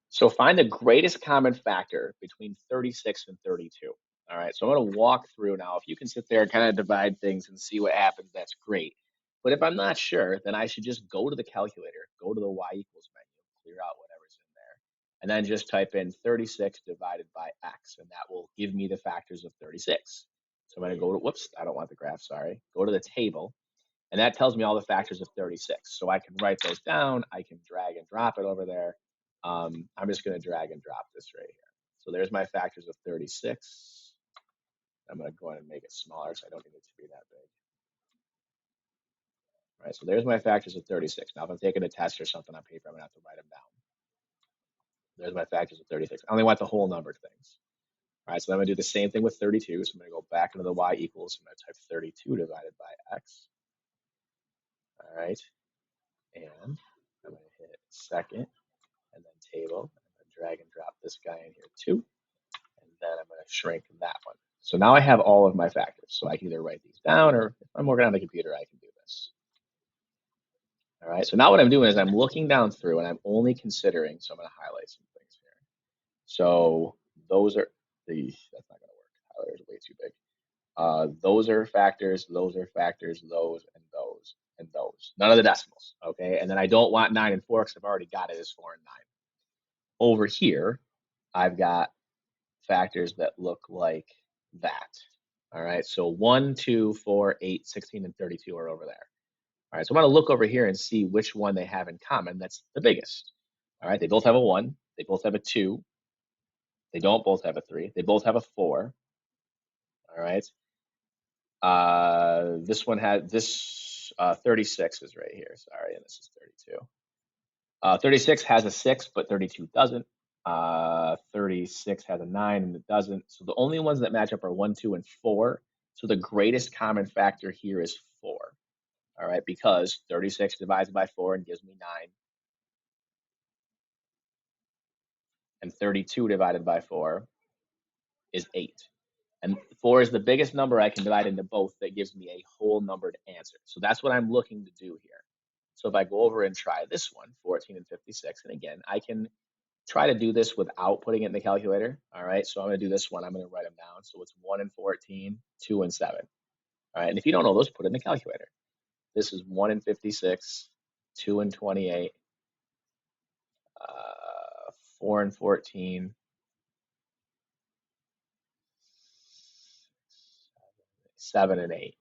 So find the greatest common factor between 36 and 32. All right, so I'm going to walk through now. If you can sit there and kind of divide things and see what happens, that's great. But if I'm not sure, then I should just go to the calculator, go to the y equals menu, clear out whatever's in there, and then just type in 36 divided by x, and that will give me the factors of 36. So I'm going to go to, whoops, I don't want the graph, sorry. Go to the table, and that tells me all the factors of 36. So I can write those down. I can drag and drop it over there. I'm just going to drag and drop this right here. So there's my factors of 36. I'm going to go ahead and make it smaller so I don't need it to be that big. All right, so there's my factors of 36. Now, if I'm taking a test or something on paper, I'm going to have to write them down. There's my factors of 36. I only want the whole numbered things. All right, so I'm going to do the same thing with 32. So I'm going to go back into the y equals. I'm going to type 32 divided by x. All right, and I'm going to hit second, and then table, and then drag and drop this guy in here too, and then I'm going to shrink that one. So now I have all of my factors. So I can either write these down, or if I'm working on the computer, I can do this. All right, so now what I'm doing is I'm looking down through and I'm only considering, so I'm going to highlight some things here. So those are that's not going to work. Highlighter's way too big. Those are factors, those, and those, and those. None of the decimals, okay? And then I don't want 9 and 4 because I've already got it as 4 and 9. Over here, I've got factors that look like that. All right, so 1, 2, 4, 8, 16, and 32 are over there. All right, so I'm going to look over here and see which one they have in common that's the biggest. All right, they both have a 1, they both have a 2, they don't both have a 3, they both have a 4. All right, this one had this 36 is right here. Sorry, and this is 32. 36 has a 6, but 32 doesn't. 36 has a 9 and it doesn't. So the only ones that match up are 1, 2, and 4. So the greatest common factor here is 4. All right, because 36 divides by 4 and gives me 9. And 32 divided by 4 is 8. And 4 is the biggest number I can divide into both that gives me a whole numbered answer. So that's what I'm looking to do here. So if I go over and try this one, 14 and 56, and again, I can try to do this without putting it in the calculator. All right, so I'm going to do this one. I'm going to write them down. So it's 1 and 14, 2 and 7. All right, and if you don't know those, put it in the calculator. This is 1 and 56, 2 and 28, 4 and 14, 7 and 8.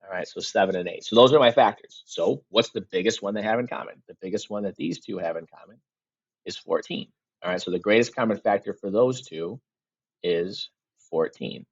All right, so 7 and 8. So those are my factors. So what's the biggest one they have in common? The biggest one that these two have in common is 14. All right, so the greatest common factor for those two is 14.